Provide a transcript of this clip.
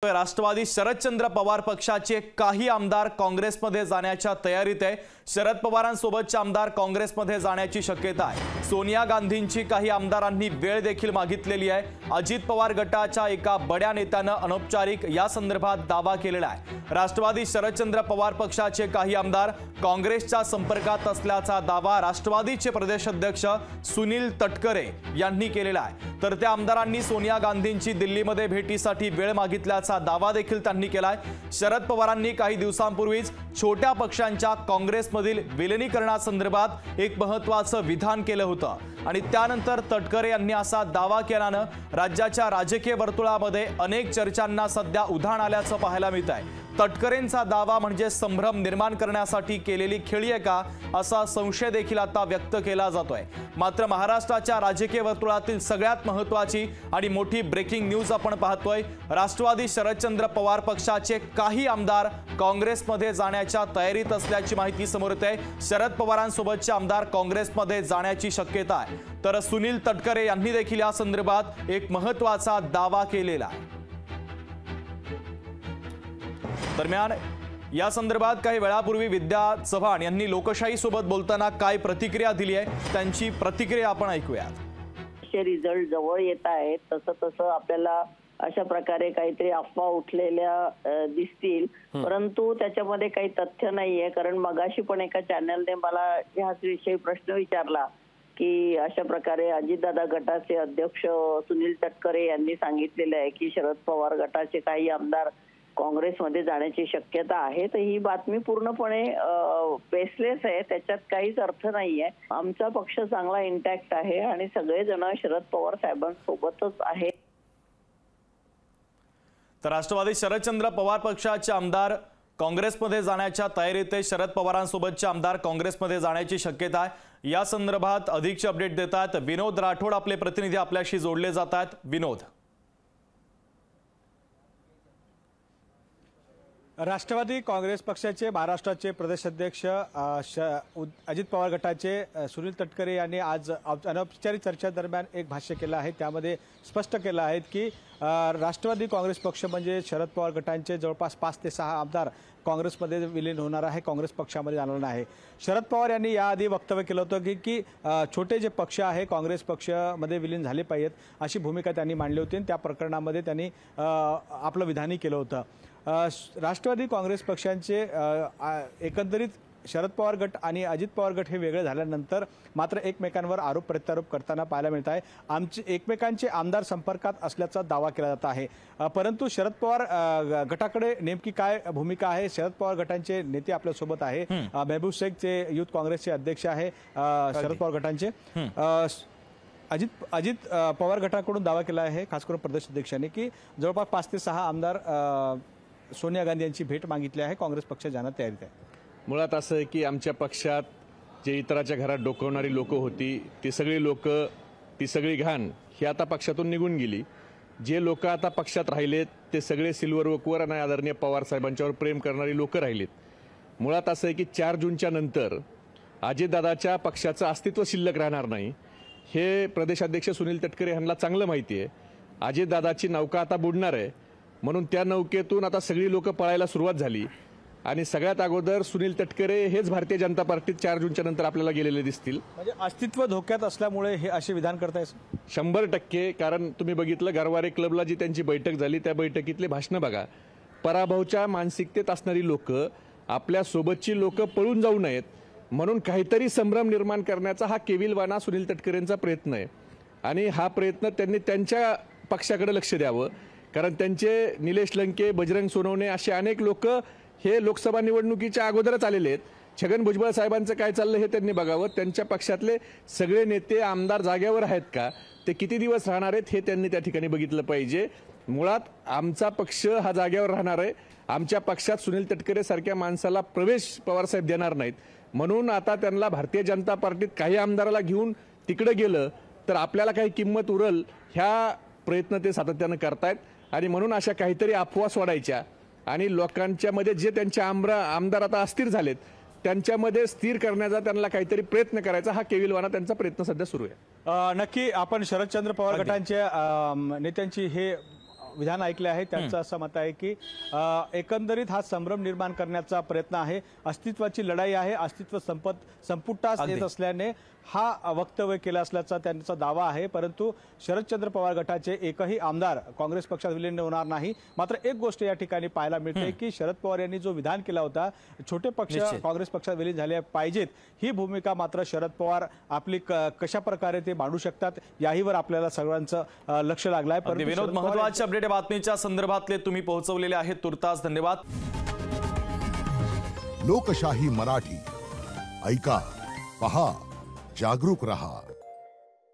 राष्ट्रवादी शरदचंद्र पवार पक्षाचे काही आमदार काँग्रेसमध्ये जाण्याच्या तयारीत आहे। शरद पवारांसोबतचे आमदार काँग्रेसमध्ये जाण्याची शक्यता आहे। सोनिया गांधींची काही आमदारांनी वेळ देखील मागितलेली आहे। अजित पवार गटाच्या एका बड्या नेत्यानं अनौपचारिक या संदर्भात दावा केलेला आहे। राष्ट्रवादी शरदचंद्र पवार पक्षाचे काही आमदार काँग्रेसच्या संपर्कात असल्याचा दावा राष्ट्रवादीचे प्रदेश अध्यक्ष सुनील तटकरे यांनी केलेला आहे। तर त्या आमदारांनी सोनिया गांधींची दिल्लीमध्ये भेटीसाठी वेळ मागितल्याचा दावा देखील त्यांनी केलाय। शरद पवारांनी काही दिवसांपूर्वीच छोट्या पक्षांच्या काँग्रेसमधील विलीनीकरणासंदर्भात एक महत्त्वाचं विधान केलं होतं आणि त्यानंतर तटकरे यांनी असा दावा केल्यानं राज्याच्या राजकीय वर्तुळामध्ये अनेक चर्चांना सध्या उधाण आल्याचं पाहायला मिळत आहे। तटकरेंचा दावा म्हणजे संभ्रम निर्माण करण्यासाठी केलेली खेळी आहे का असा संशय देखील आता व्यक्त केला जातोय। मात्र महाराष्ट्राच्या राजकीय वर्तुळातील सगळ्यात महत्त्वाची आणि मोठी ब्रेकिंग न्यूज आपण पाहतोय। राष्ट्रवादी शरदचंद्र पवार पक्षाचे काही आमदार काँग्रेसमध्ये जाण्याच्या तयारीत असल्याची माहिती समोर येते। शरद पवारांसोबतचे आमदार काँग्रेसमध्ये जाण्याची शक्यता आहे। तर सुनील तटकरे यांनी देखील या संदर्भात एक महत्त्वाचा दावा केलेला आहे। दरम्यान या संदर्भात काही वेळापूर्वी विद्या चव्हाण यांनी लोकशाही सोबत बोलताना काय प्रतिक्रिया दिली आहे त्यांची प्रतिक्रिया आपण ऐकूयात। रिझल्ट जवळ येत आहेत तसं तसं आपल्याला अशा प्रकारे काहीतरी अफवा उठलेल्या दिसतील, परंतु त्याच्यामध्ये काही तथ्य नाहीये। कारण मगाशी पण एका चॅनलने मला ह्याच विषयी प्रश्न विचारला की अशा प्रकारे अजितदादा गटाचे अध्यक्ष सुनील तटकरे यांनी सांगितलेले आहे की शरद पवार गटाचे काही आमदार काँग्रेसमध्ये जाण्याची शक्यता आहे। तर ही बातमी पूर्णपणे बेसलेस आहे, त्याच्यात काहीच अर्थ नाहीये। आमचा पक्ष चांगला इंटॅक्ट आहे आणि सगळेजण शरद पवार साहेबांसोबतच आहे। तर राष्ट्रवादी शरदचंद्र पवार पक्षाचे आमदार काँग्रेसमध्ये जाण्याच्या तयारीत आहे। शरद पवारांसोबतचे आमदार काँग्रेसमध्ये जाण्याची शक्यता आहे। या संदर्भात अधिकची अपडेट देतात विनोद राठोड, आपले प्रतिनिधी आपल्याशी जोडले जात आहेत। विनोद, राष्ट्रवादी काँग्रेस पक्षाचे महाराष्ट्राचे प्रदेश अध्यक्ष अजित पवार गटाचे सुनील तटकरे यांनी आज अनौपचारिक चर्चा दरम्यान एक भाष्य केलं आहे। त्यामध्ये स्पष्ट केलं आहे की राष्ट्रवादी काँग्रेस पक्ष म्हणजे शरद पवार गटांचे जवळपास 5 ते 6 आमदार काँग्रेसमध्ये विलीन होणार आहे, काँग्रेस पक्षामध्ये जाणार नाही। शरद पवार यांनी याआधी वक्तव्य केलं होतं की छोटे जे पक्ष आहे काँग्रेस पक्षामध्ये विलीन झाले पाहिजेत अशी भूमिका त्यांनी मांडली होती। त्या प्रकरणामध्ये त्यांनी आपलं विधानही केलं होतं। राष्ट्रवादी काँग्रेस पक्षांचे एकंदरीत शरद पवार गट आणि अजित पवार गट हे वेगळे झाल्यानंतर मात्र एकमेकांवर आरोप प्रत्यारोप करताना पाहायला मिळत आहे। आमचे एकमेकांचे आमदार संपर्कात असल्याचा दावा केला जात आहे, परंतु शरद पवार गटाकडे नेमकी काय भूमिका आहे? शरद पवार गटांचे नेते आपल्यासोबत आहे, महबूब शेख जे युथ काँग्रेसचे अध्यक्ष आहे शरद पवार गटांचे। अजित पवार गटाकडून दावा केला आहे खास करून प्रदेश अध्यक्षांनी की जवळपास 5 ते 6 आमदार सोनिया गांधी यांची भेट मागितली आहे, काँग्रेस पक्ष जाण्यात तयारीत आहे। मुळात असं आहे की आमच्या पक्षात जे इतराच्या घरात डोकवणारी लोक होती ती सगळी लोक, ती सगळी घाण ही आता पक्षातून निघून गेली। जे लोक आता पक्षात राहिलेत ते सगळे सिल्वर वकवर आणि आदरणीय पवार साहेबांच्यावर प्रेम करणारी लोक राहिलेत। मुळात असं आहे की 4 जूनच्या नंतर अजितदादाच्या पक्षाचं अस्तित्व शिल्लक राहणार नाही हे प्रदेशाध्यक्ष सुनील तटकरे यांना चांगलं माहिती आहे। अजितदादाची नौका आता बुडणार आहे, म्हणून त्या नौकेतून आता सगळी लोक पळायला सुरुवात झाली आणि सगळ्यात अगोदर सुनील तटकरे हेच भारतीय जनता पार्टीत 4 जूनच्या नंतर आपल्याला गेलेले दिसतील। म्हणजे अस्तित्व धोक्यात असल्यामुळे हे असे विधान करताय? 100%। कारण तुम्ही बघितलं गरवारे क्लबला जी त्यांची बैठक झाली त्या बैठकीतले भाषणं बघा। पराभवच्या मानसिकतेत असणारी लोक, आपल्या सोबतची लोक पळून जाऊ नयेत म्हणून काहीतरी संभ्रम निर्माण करण्याचा हा केविलवाणा सुनील तटकरेंचा प्रयत्न आहे। आणि हा प्रयत्न त्यांनी त्यांच्या पक्षाकडे लक्ष द्यावं, कारण त्यांचे निलेश लंके, बजरंग सोनवणे असे अनेक लोक हे लोकसभा निवडणुकीच्या अगोदरच आलेले आहेत। छगन भुजबळ साहेबांचं काय चाललं हे त्यांनी बघावं। त्यांच्या पक्षातले सगळे नेते आमदार जाग्यावर आहेत का, ते किती दिवस राहणार आहेत हे त्यांनी त्या ठिकाणी बघितलं पाहिजे। मुळात आमचा पक्ष हा जाग्यावर राहणार आहे। आमच्या पक्षात सुनील तटकरे सारख्या माणसाला प्रवेश पवारसाहेब देणार नाहीत, म्हणून आता त्यांना भारतीय जनता पार्टीत काही आमदाराला घेऊन तिकडे गेलं तर आपल्याला काही किंमत उरल ह्या प्रयत्न ते सातत्यानं करतायत। आणि म्हणून अशा काहीतरी अफवा सोडायच्या आणि लोकांच्या मध्ये जे त्यांचे आमदार आता अस्थिर झालेत त्यांच्यामध्ये स्थिर करण्याचा त्यांना काहीतरी प्रयत्न करायचा हा केविलवाणा त्यांचा प्रयत्न सध्या सुरू आहे। नक्की आपण शरदचंद्र पवार गटांच्या नेत्यांची हे विधान ऐकले आहे त्यांचं असं मत आहे की एकंदरीत हा संभ्रम निर्माण करण्याचा प्रयत्न आहे, अस्तित्वाची लढाई आहे, अस्तित्व संपुष्टात येत असल्याने हा वक्तव्य केला असल्याचा त्यांचा दावा आहे। परंतु शरदचंद्र पवार गटाचे एकही आमदार काँग्रेस पक्षात विलीन होणार नाही। मात्र एक गोष्ट या ठिकाणी पाहायला मिळते की शरद पवार यांनी जो विधान केला होता, छोटे पक्ष काँग्रेस पक्षात विलीन झाले पाहिजेत, ही भूमिका मात्र शरद पवार आपली कशा प्रकारे ते मांडू शकतात याहीवर आपल्याला सगळ्यांचं लक्ष लागलं आहे। परंतु विनोद, महत्त्वाच्या अपडेट बातमीच्या संदर्भातले तुम्ही पोहोचवलेले आहेत, तुर्तास धन्यवाद। लोकशाही मराठी ऐका, पहा, जागरूक रहा।